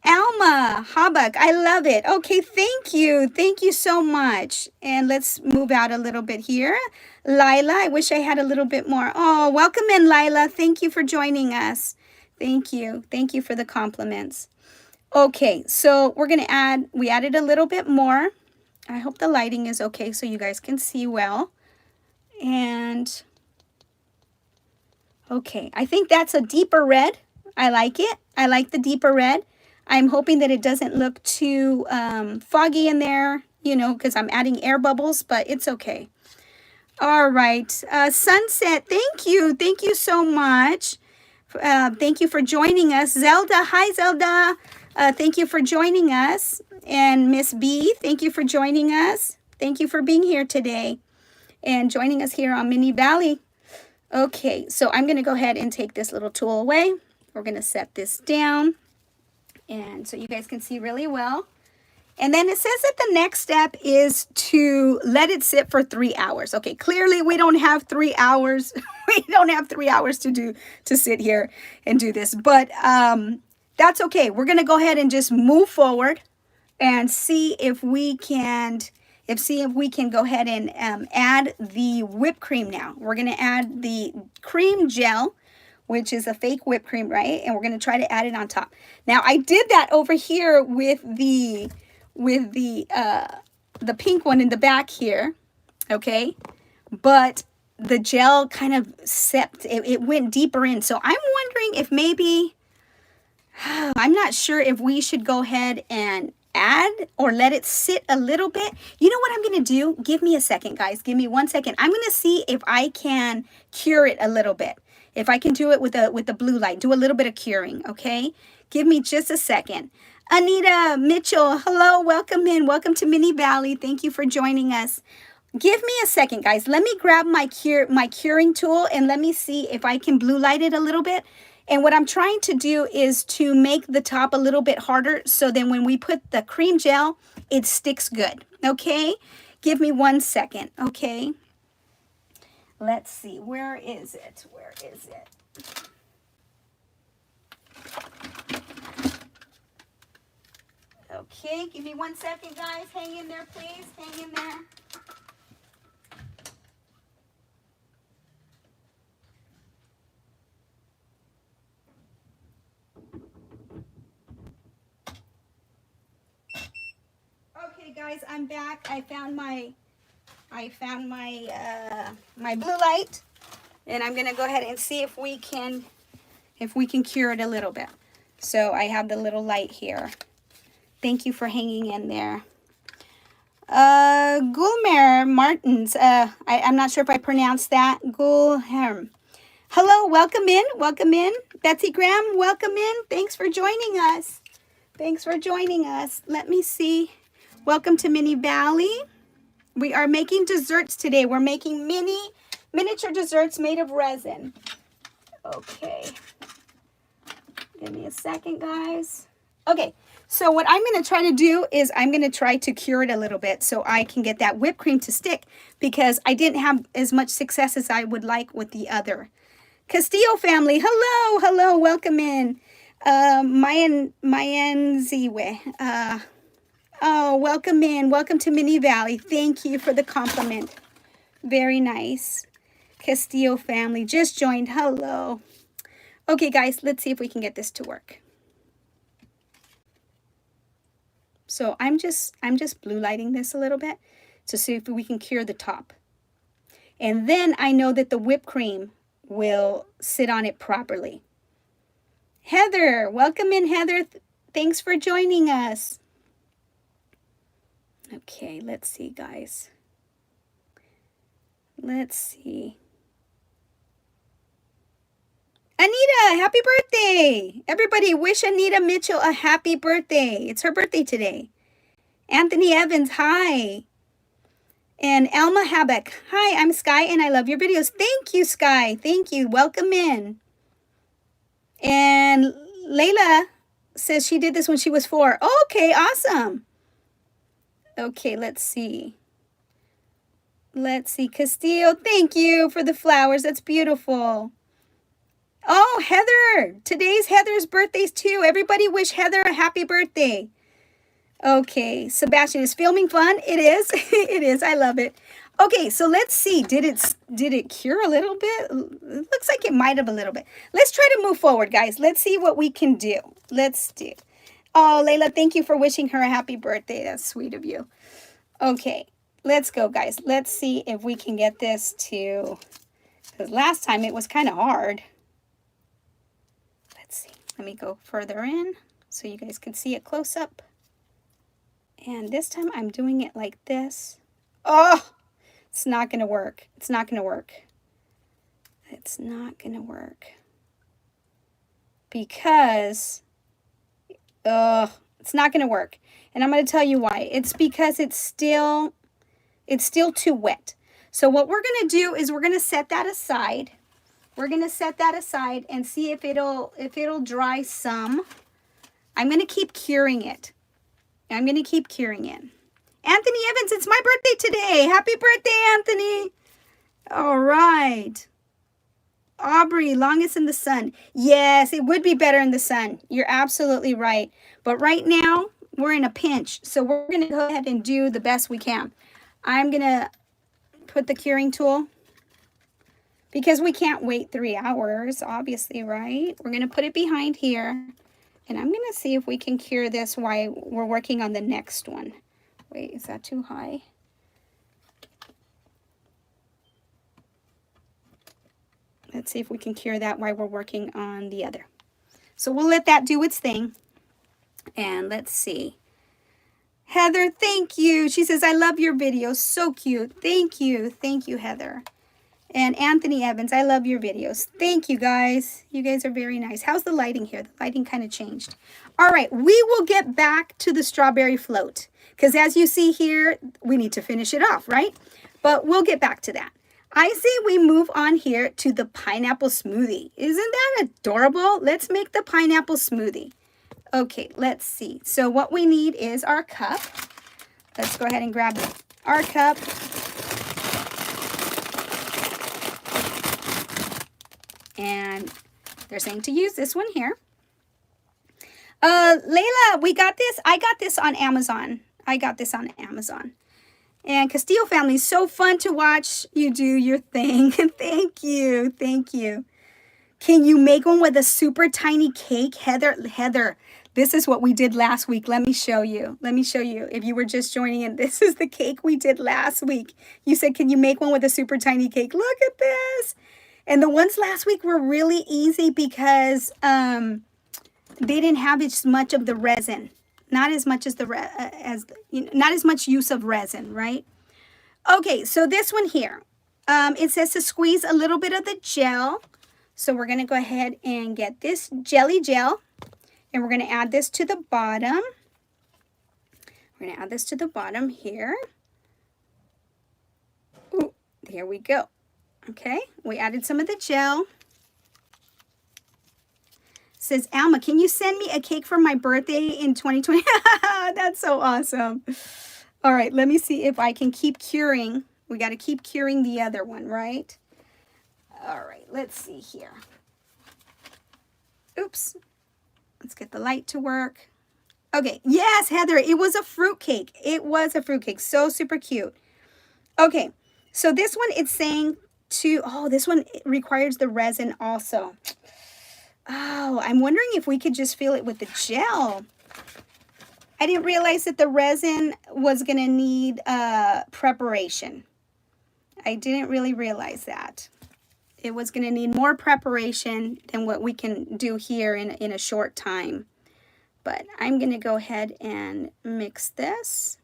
Alma Habak, I love it. Okay, thank you. Thank you so much. And let's move out a little bit here. Lila, I wish I had a little bit more. Oh, welcome in, Lila. Thank you for joining us. Thank you. Thank you for the compliments. Okay, so we're going to we added a little bit more. I hope the lighting is okay so you guys can see well. And okay, I think that's a deeper red. I like it. I like the deeper red. I'm hoping that it doesn't look too foggy in there, you know, because I'm adding air bubbles, but it's okay. All right, Sunset, thank you. Thank you so much. Thank you for joining us. Zelda, hi Zelda. Thank you for joining us. And Miss B, thank you for joining us. Thank you for being here today and joining us here on Mini Valley. Okay, so I'm going to go ahead and take this little tool away. We're going to set this down, and so you guys can see really well. And then it says that the next step is to let it sit for 3 hours. Okay, clearly we don't have 3 hours. We don't have 3 hours to sit here and do this, but that's okay. We're going to go ahead and just move forward and see if we can go ahead and add the whipped cream now. We're going to add the cream gel, which is a fake whipped cream, right? And we're going to try to add it on top. Now, I did that over here with the pink one in the back here, okay? But the gel kind of it went deeper in. So I'm wondering if maybe, I'm not sure if we should go ahead and add or let it sit a little bit. You know what I'm going to do? Give me a second, guys. Give me 1 second. I'm going to see if I can cure it a little bit. If I can do it with the blue light, do a little bit of curing, okay? Give me just a second. Anita Mitchell, hello, welcome in. Welcome to Mini Valley. Thank you for joining us. Give me a second, guys. Let me grab my curing tool and let me see if I can blue light it a little bit. And what I'm trying to do is to make the top a little bit harder so then when we put the cream gel, it sticks good, okay? Give me 1 second, okay? Let's see, where is it? Where is it? Okay, give me 1 second, guys. Hang in there, please. Hang in there. Okay, guys, I'm back. I found my my blue light, and I'm gonna go ahead and see if we can cure it a little bit. So I have the little light here. Thank you for hanging in there. Gulmer Martins, I'm not sure if I pronounced that. Gulherm. Hello, welcome in, welcome in. Betsy Graham, welcome in. Thanks for joining us. Thanks for joining us. Let me see. Welcome to Mini Valley. We are making desserts today. We're making miniature desserts made of resin. Okay. Give me a second, guys. Okay, so what I'm going to try to do is I'm going to try to cure it a little bit so I can get that whipped cream to stick because I didn't have as much success as I would like with the other. Castillo family, hello, hello, welcome in. Mayan Ziwe. Oh, welcome in. Welcome to Mini Valley. Thank you for the compliment. Very nice. Castillo family just joined. Hello. Okay, guys, let's see if we can get this to work. So I'm just blue lighting this a little bit to see if we can cure the top. And then I know that the whipped cream will sit on it properly. Heather, welcome in, Heather. Thanks for joining us. Okay, let's see, guys. Let's see. Anita, happy birthday. Everybody wish Anita Mitchell a happy birthday. It's her birthday today. Anthony Evans, hi. And Elma Habek, hi, I'm Sky and I love your videos. Thank you, Sky. Thank you. Welcome in. And Layla says she did this when she was 4. Okay, awesome. Okay, let's see. Let's see. Castillo, thank you for the flowers. That's beautiful. Oh, Heather. Today's Heather's birthdays too. Everybody wish Heather a happy birthday. Okay, Sebastian, is filming fun? It is. It is. I love it. Okay, so let's see. Did it cure a little bit? It looks like it might have a little bit. Let's try to move forward, guys. Let's see what we can do. Let's do. Oh, Layla, thank you for wishing her a happy birthday. That's sweet of you. Okay, let's go, guys. Let's see if we can get this to, because last time it was kind of hard. Let's see. Let me go further in so you guys can see it close up. And this time I'm doing it like this. Oh, it's not going to work. It's not going to work. It's not going to work. Because, it's not going to work. And I'm going to tell you why. It's because it's still too wet. So what we're going to do is we're going to set that aside. We're going to set that aside and see if it'll dry some. I'm going to keep curing it. I'm going to keep curing it. Anthony Evans, it's my birthday today. Happy birthday, Anthony. All right. Aubrey, longest in the sun. Yes, it would be better in the sun. You're absolutely right. But right now, we're in a pinch. So we're going to go ahead and do the best we can. I'm going to put the curing tool, because we can't wait 3 hours, obviously, right? We're going to put it behind here. And I'm going to see if we can cure this while we're working on the next one. Wait, is that too high? Let's see if we can cure that while we're working on the other. So we'll let that do its thing. And let's see. Heather, thank you. She says, I love your videos. So cute. Thank you. Thank you, Heather. And Anthony Evans, I love your videos. Thank you, guys. You guys are very nice. How's the lighting here? The lighting kind of changed. All right, we will get back to the strawberry float, because as you see here, we need to finish it off, right? But we'll get back to that. I say we move on here to the pineapple smoothie. Isn't that adorable? Let's make the pineapple smoothie. Okay, let's see. So what we need is our cup. Let's go ahead and grab our cup. And they're saying to use this one here. Layla, we got this. I got this on Amazon. And Castillo family, so fun to watch you do your thing. Thank you. Thank you. Can you make one with a super tiny cake? Heather, this is what we did last week. Let me show you. If you were just joining in, this is the cake we did last week. You said, can you make one with a super tiny cake? Look at this. And the ones last week were really easy because they didn't have as much of the resin. Not as much as not as much use of resin, right? Okay, so this one here, it says to squeeze a little bit of the gel. So we're going to go ahead and get this jelly gel, and we're going to add this to the bottom. We're going to add this to the bottom here. Ooh, there we go. Okay, we added some of the gel. Says, Alma, can you send me a cake for my birthday in 2020? That's so awesome. All right, let me see if I can keep curing. We got to keep curing the other one, right? All right, let's see here. Oops. Let's get the light to work. Okay, yes, Heather, it was a fruit cake. It was a fruit cake. So super cute. Okay, so this one, it's saying this one requires the resin also. Oh, I'm wondering if we could just fill it with the gel. I didn't realize that the resin was going to need preparation. I didn't really realize that. It was going to need more preparation than what we can do here in a short time. But I'm going to go ahead and mix this.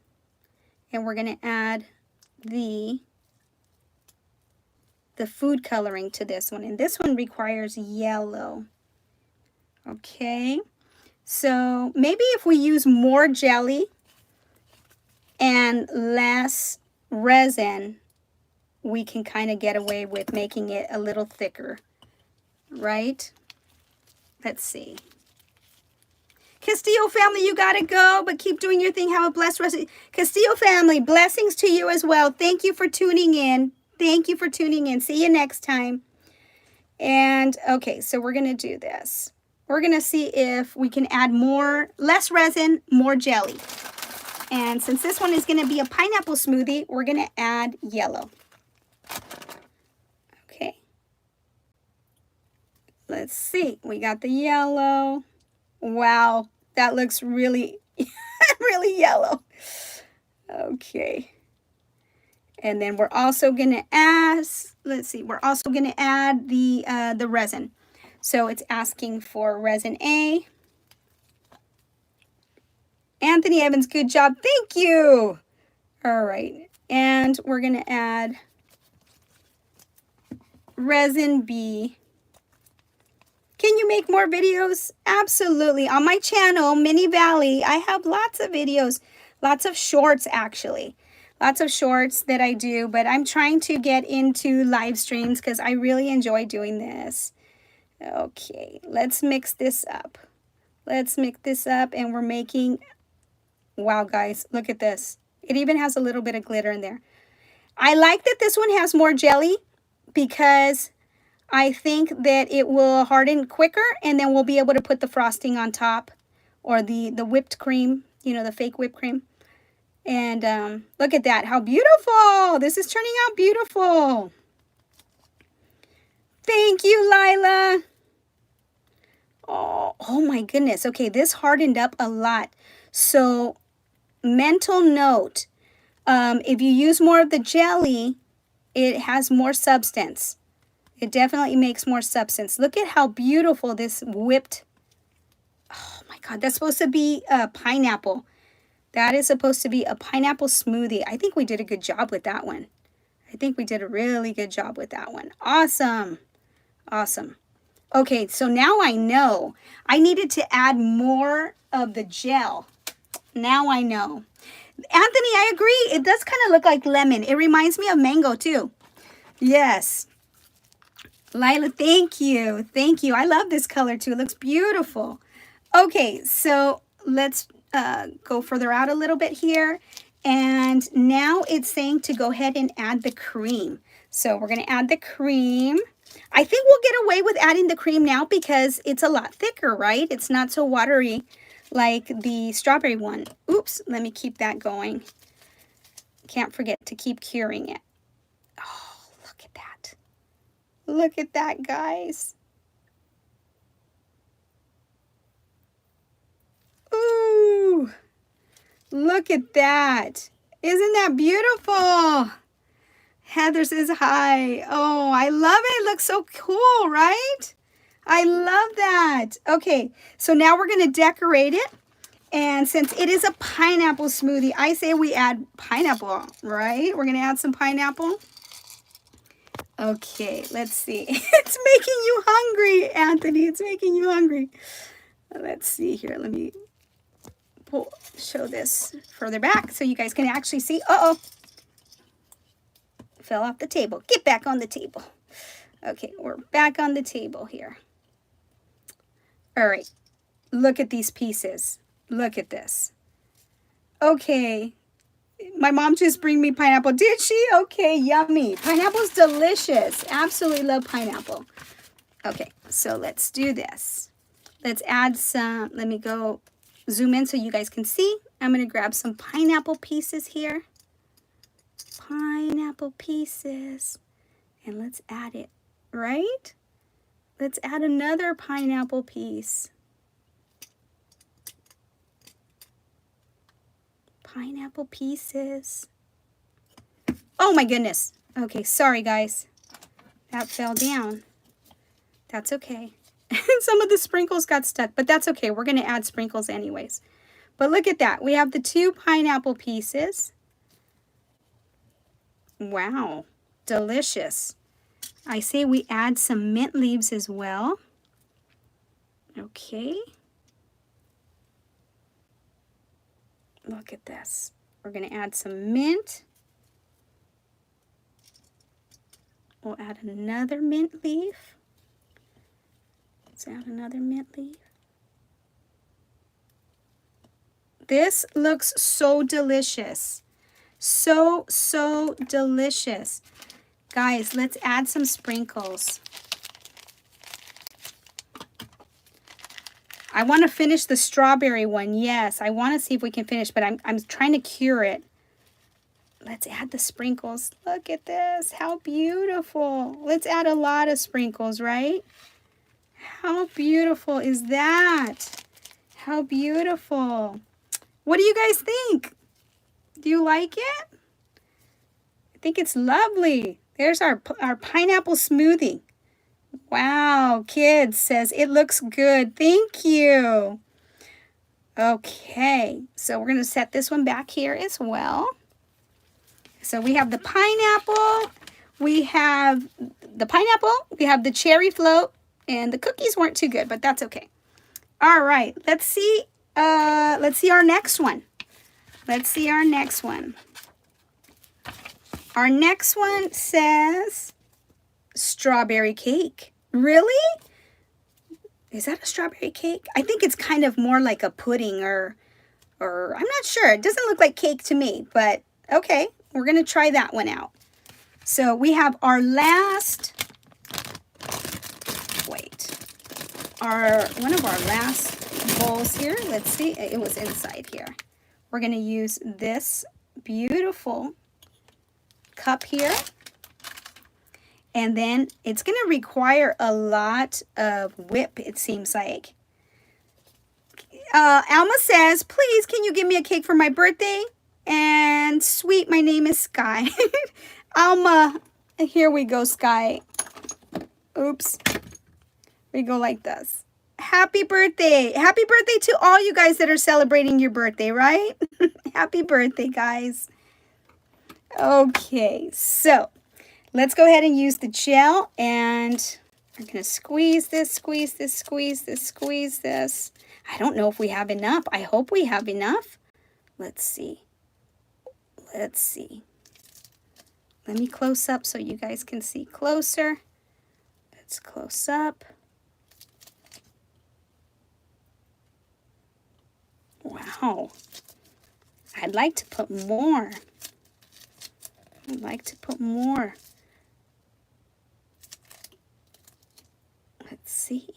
And we're going to add the food coloring to this one. And this one requires yellow. Okay, so maybe if we use more jelly and less resin, we can kind of get away with making it a little thicker, right? Let's see. Castillo family, you gotta go, but keep doing your thing. Have a blessed rest of Castillo family, blessings to you as well. Thank you for tuning in. Thank you for tuning in. See you next time. And okay, so we're gonna do this. We're going to see if we can add less resin, more jelly. And since this one is going to be a pineapple smoothie, we're going to add yellow. Okay. Let's see. We got the yellow. Wow. That looks really, really yellow. Okay. And then we're also going to add, let's see, we're also going to add the resin. So it's asking for resin A. Anthony Evans, good job. Thank you. All right. And we're going to add resin B. Can you make more videos? Absolutely. On my channel, Mini Valley, I have lots of videos, lots of shorts actually. Lots of shorts that I do, but I'm trying to get into live streams because I really enjoy doing this. Okay, let's mix this up. Let's mix this up and we're making, wow guys, look at this. It even has a little bit of glitter in there. I like that this one has more jelly because I think that it will harden quicker and then we'll be able to put the frosting on top or the whipped cream, you know, the fake whipped cream. And look at that, how beautiful. This is turning out beautiful. Thank you, Lila. Oh my goodness. Okay, this hardened up a lot. So mental note, if you use more of the jelly, it has more substance. It definitely makes more substance. Look at how beautiful this whipped, oh my God, that's supposed to be a pineapple. That is supposed to be a pineapple smoothie. I think we did a good job with that one. I think we did a really good job with that one. Awesome. Awesome. Okay, so now I know I needed to add more of the gel. Now I know. Anthony, I agree. It does kind of look like lemon. It reminds me of mango too. Yes. Lila, thank you. Thank you. I love this color too. It looks beautiful. Okay, so let's go further out a little bit here. And now it's saying to go ahead and add the cream. So we're going to add the cream. I think we'll get away with adding the cream now because it's a lot thicker, right? It's not so watery like the strawberry one. Oops, let me keep that going. Can't forget to keep curing it. Oh, look at that. Look at that, guys. Ooh, look at that. Isn't that beautiful? Heather says hi. Oh, I love it. It looks so cool, right? I love that. Okay, so now we're going to decorate it. And since it is a pineapple smoothie, I say we add pineapple, right? We're going to add some pineapple. Okay, let's see. It's making you hungry, Anthony. It's making you hungry. Let's see here. Let me show this further back so you guys can actually see. Uh-oh. Fell off the table. Get back on the table. Okay, we're back on the table here. All right, look at these pieces. Look at this. Okay, my mom just bring me pineapple. Did she? Okay, yummy. Pineapple's delicious. Absolutely love pineapple. Okay, so let's do this. Let's add some, let me go zoom in so you guys can see. I'm going to grab some pineapple pieces here. Pineapple pieces. And let's add it, right? Let's add another pineapple piece. Pineapple pieces. Oh my goodness. Okay, sorry guys. That fell down. That's okay. Some of the sprinkles got stuck, but that's okay. We're going to add sprinkles anyways. But look at that. We have the 2 pineapple pieces. Wow, delicious. I say we add some mint leaves as well. Okay. Look at this. We're going to add some mint. We'll add another mint leaf. Let's add another mint leaf. This looks so delicious. So delicious. Guys, let's add some sprinkles. I want to finish the strawberry one. Yes, I want to see if we can finish, but I'm trying to cure it. Let's add the sprinkles. Look at this. How beautiful. Let's add a lot of sprinkles, right? How beautiful is that? How beautiful. What do you guys think? Do you like it? I think it's lovely. There's our pineapple smoothie. Wow, kids says it looks good. Thank you. Okay, so we're going to set this one back here as well. So we have the pineapple, we have the cherry float, and the cookies weren't too good, but that's okay. All right, let's see our next one. Let's see our next one. Our next one says strawberry cake. Really? Is that a strawberry cake? I think it's kind of more like a pudding or I'm not sure. It doesn't look like cake to me, but okay. We're going to try that one out. So we have our last, one of our last bowls here. Let's see. It was inside here. We're going to use this beautiful cup here. And then it's going to require a lot of whip, it seems like. Alma says, please, can you give me a cake for my birthday? And sweet, my name is Sky. Alma, here we go, Sky. Oops. We go like this. Happy birthday. Happy birthday to all you guys that are celebrating your birthday, right? Happy birthday, guys. Okay, so let's go ahead and use the gel. And we're going to squeeze this, squeeze this, squeeze this, squeeze this. I don't know if we have enough. I hope we have enough. Let's see. Let's see. Let me close up so you guys can see closer. Let's close up. Wow. I'd like to put more. I'd like to put more. Let's see.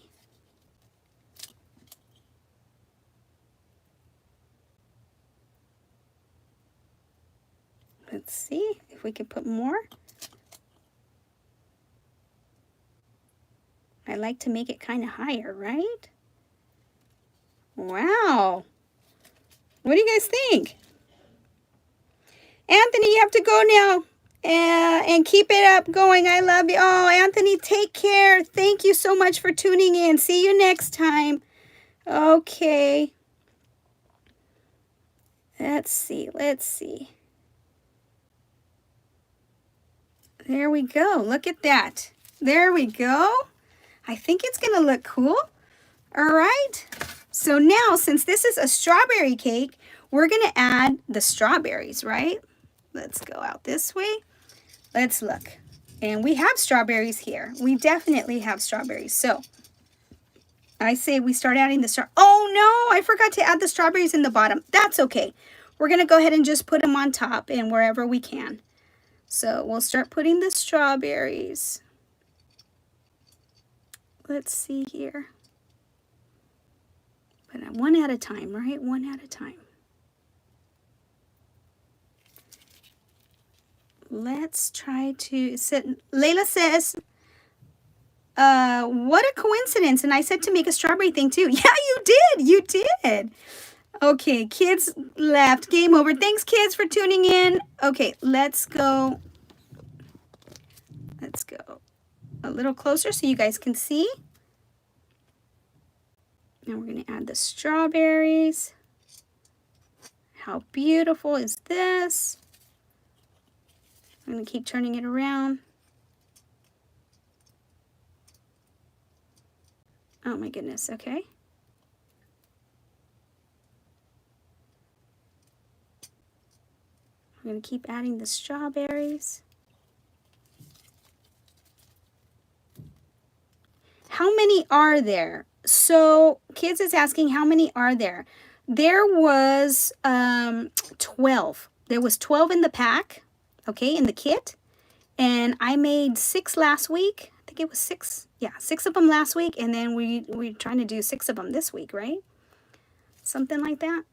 Let's see if we can put more. I like to make it kind of higher, right? Wow. What do you guys think? Anthony, you have to go now and keep it up going. I love you. Oh, Anthony, take care. Thank you so much for tuning in. See you next time. Okay. Let's see. Let's see. There we go. Look at that. There we go. I think it's going to look cool. All right. So now, since this is a strawberry cake, we're going to add the strawberries, right? Let's go out this way. Let's look. And we have strawberries here. We definitely have strawberries. So I say we start adding the Oh, no, I forgot to add the strawberries in the bottom. That's okay. We're going to go ahead and just put them on top and wherever we can. So we'll start putting the strawberries. Let's see here. But one at a time, right? One at a time. Let's try to sit. Layla says, what a coincidence. And I said to make a strawberry thing too. Yeah, you did. You did. Okay, kids left. Game over. Thanks, kids, for tuning in. Okay, let's go. Let's go a little closer so you guys can see. Now we're going to add the strawberries. How beautiful is this? I'm going to keep turning it around. Oh my goodness, okay. I'm going to keep adding the strawberries. How many are there? So kids is asking how many are there. There was 12. There was 12 in the pack, okay, in the kit. And I made 6 last week. I think it was 6. Yeah, 6 of them last week. And then we're trying to do 6 of them this week, right? Something like that.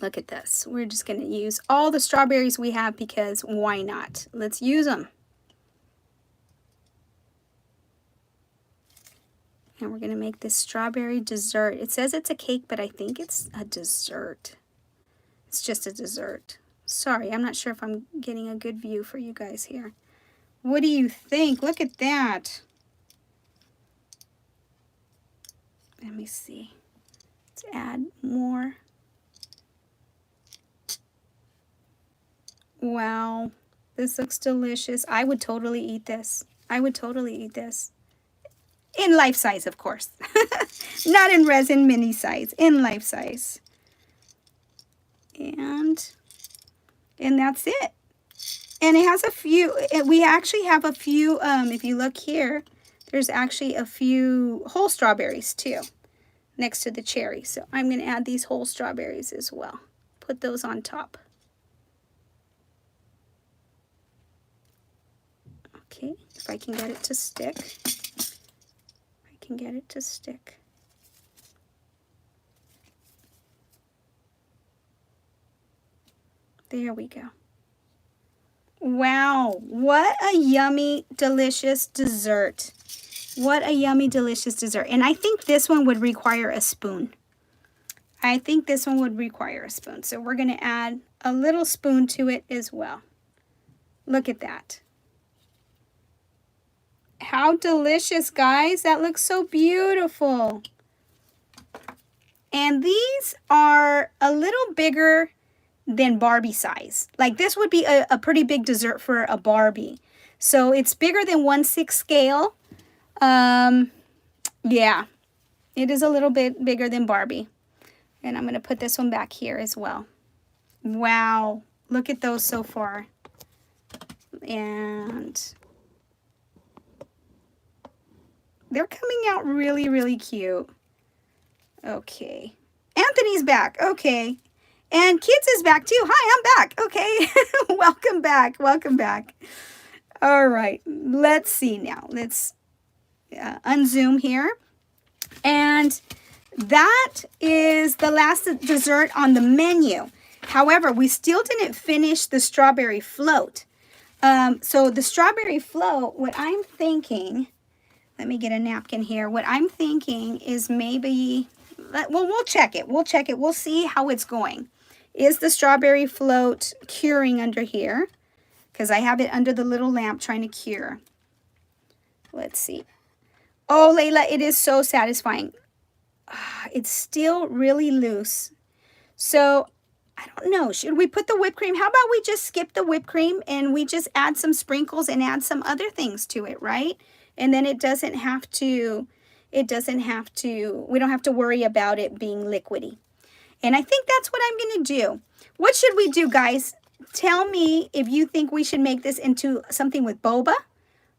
Look at this. We're just going to use all the strawberries we have because why not? Let's use them. And we're going to make this strawberry dessert. It says it's a cake, but I think it's a dessert. It's just a dessert. Sorry, I'm not sure if I'm getting a good view for you guys here. What do you think? Look at that. Let me see. Let's add more. Wow, this looks delicious. I would totally eat this. I would totally eat this. In life size, of course. Not in resin mini size, in life size. And that's it. And it has a few, we actually have a few, if you look here, there's actually a few whole strawberries too, next to the cherry. So I'm going to add these whole strawberries as well. Put those on top. Okay, if I can get it to stick. I can get it to stick. There we go. Wow, what a yummy, delicious dessert. What a yummy, delicious dessert. And I think this one would require a spoon. I think this one would require a spoon. So we're going to add a little spoon to it as well. Look at that. How delicious, guys. That looks so beautiful. And these are a little bigger than Barbie size. Like this would be a pretty big dessert for a Barbie. So it's bigger than 1/6 scale. Yeah, it is a little bit bigger than Barbie. And I'm going to put this one back here as well. Wow, look at those so far. And they're coming out really, really cute. Okay. Anthony's back. Okay. And Kids is back too. Hi, I'm back. Okay. Welcome back. Welcome back. All right. Let's see now. Let's unzoom here. And that is the last dessert on the menu. However, we still didn't finish the strawberry float. So the strawberry float, what I'm thinking, let me get a napkin here. What I'm thinking is maybe, well, we'll check it. We'll check it. We'll see how it's going. Is the strawberry float curing under here? Because I have it under the little lamp trying to cure. Let's see. Oh, Layla, it is so satisfying. It's still really loose. So, I don't know. Should we put the whipped cream? How about we just skip the whipped cream and we just add some sprinkles and add some other things to it, right? And then it doesn't have to, we don't have to worry about it being liquidy. And I think that's what I'm going to do. What should we do, guys? Tell me if you think we should make this into something with boba.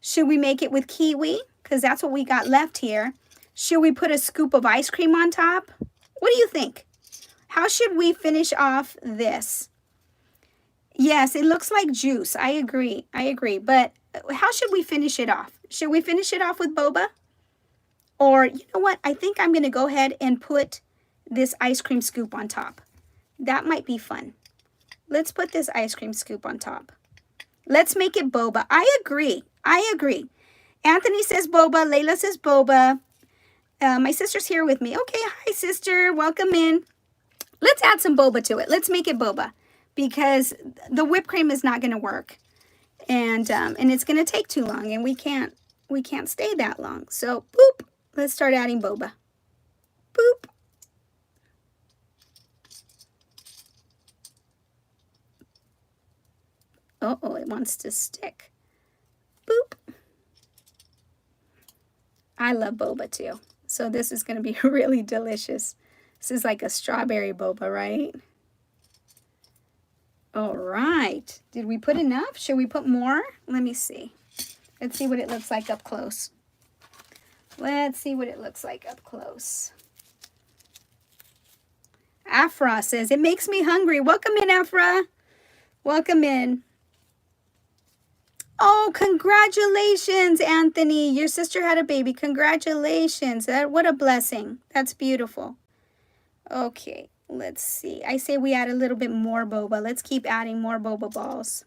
Should we make it with kiwi? Because that's what we got left here. Should we put a scoop of ice cream on top? What do you think? How should we finish off this? Yes, it looks like juice. I agree. I agree. But how should we finish it off? Should we finish it off with boba? Or, you know what? I think I'm going to go ahead and put this ice cream scoop on top. That might be fun. Let's put this ice cream scoop on top. Let's make it boba. I agree. I agree. Anthony says boba. Layla says boba. My sister's here with me. Okay, hi, sister. Welcome in. Let's add some boba to it. Let's make it boba because the whipped cream is not going to work. And it's going to take too long, and we can't stay that long. So, boop. Let's start adding boba. Boop. Uh-oh, it wants to stick. Boop. I love boba too. So this is going to be really delicious. This is like a strawberry boba, right? All right. Did we put enough? Should we put more? Let me see. Let's see what it looks like up close. Let's see what it looks like up close. Afra says, it makes me hungry. Welcome in, Afra. Welcome in. Oh, congratulations, Anthony. Your sister had a baby. Congratulations. What a blessing. That's beautiful. Okay, let's see. I say we add a little bit more boba. Let's keep adding more boba balls.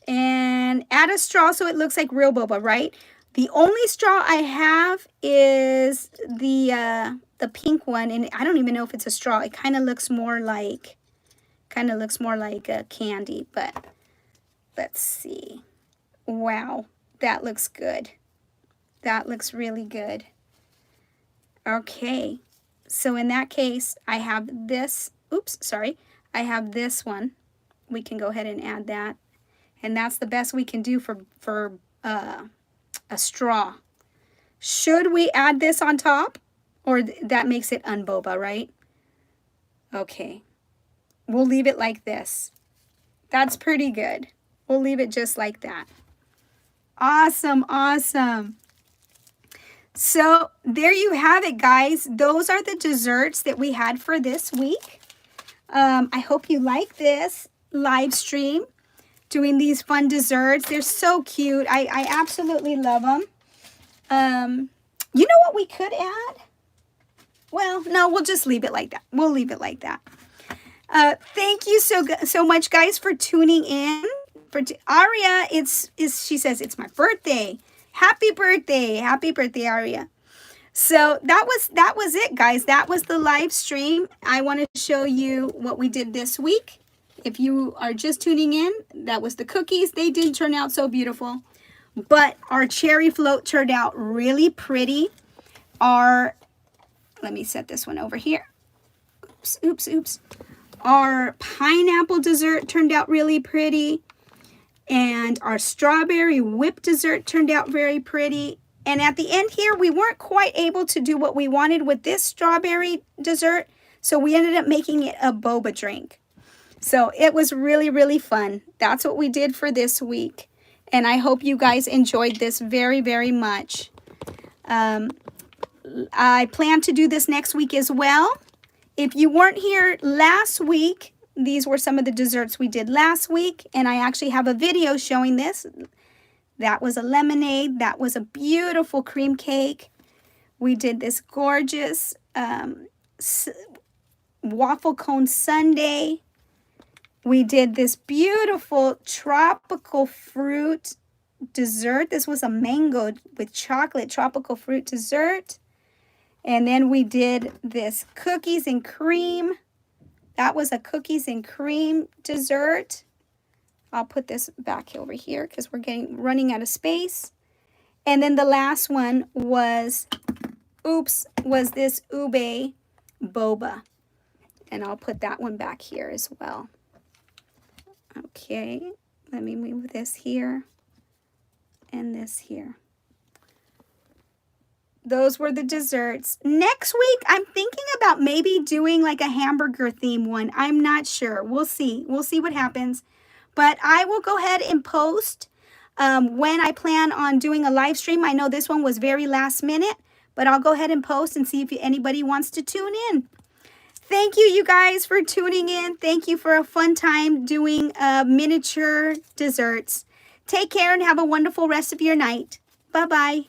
And add a straw so it looks like real boba, right? The only straw I have is the pink one, and I don't even know if it's a straw. It kind of looks more like a candy, but let's see. Wow, that looks good. That looks really good. Okay, so in that case, I have this. Oops, sorry. I have this one. We can go ahead and add that, and that's the best we can do for a straw. Should we add this on top? Or that makes it unboba, right? Okay. We'll leave it like this. That's pretty good. We'll leave it just like that. Awesome, awesome. So there you have it, guys. Those are the desserts that we had for this week. I hope you like this live stream, doing these fun desserts. They're so cute. I absolutely love them. You know what we could add? Well, no, we'll just leave it like that. We'll leave it like that. Thank you so much, guys, for tuning in. For Aria, she says it's my birthday. Happy birthday, Aria. So that was it, guys. That was the live stream. I want to show you what we did this week. If you are just tuning in, that was the cookies. They didn't turn out so beautiful, but our cherry float turned out really pretty. Let me set this one over here. Oops. Our pineapple dessert turned out really pretty. And our strawberry whipped dessert turned out very pretty. And at the end here, we weren't quite able to do what we wanted with this strawberry dessert. So we ended up making it a boba drink. So it was really, really fun. That's what we did for this week. And I hope you guys enjoyed this very, very much. I plan to do this next week as well. If you weren't here last week, these were some of the desserts we did last week, and I actually have a video showing this. That was a lemonade. That was a beautiful cream cake. We did this gorgeous waffle cone sundae. We did this beautiful tropical fruit dessert. This was a mango with chocolate tropical fruit dessert. And then we did this cookies and cream. That was a cookies and cream dessert. I'll put this back over here because we're running out of space. And then the last one was this ube boba. And I'll put that one back here as well. Okay, let me move this here and this here. Those were the desserts. Next week, I'm thinking about maybe doing like a hamburger theme one. I'm not sure. We'll see. We'll see what happens. But I will go ahead and post when I plan on doing a live stream. I know this one was very last minute, but I'll go ahead and post and see if anybody wants to tune in. Thank you, you guys, for tuning in. Thank you for a fun time doing miniature desserts. Take care and have a wonderful rest of your night. Bye-bye.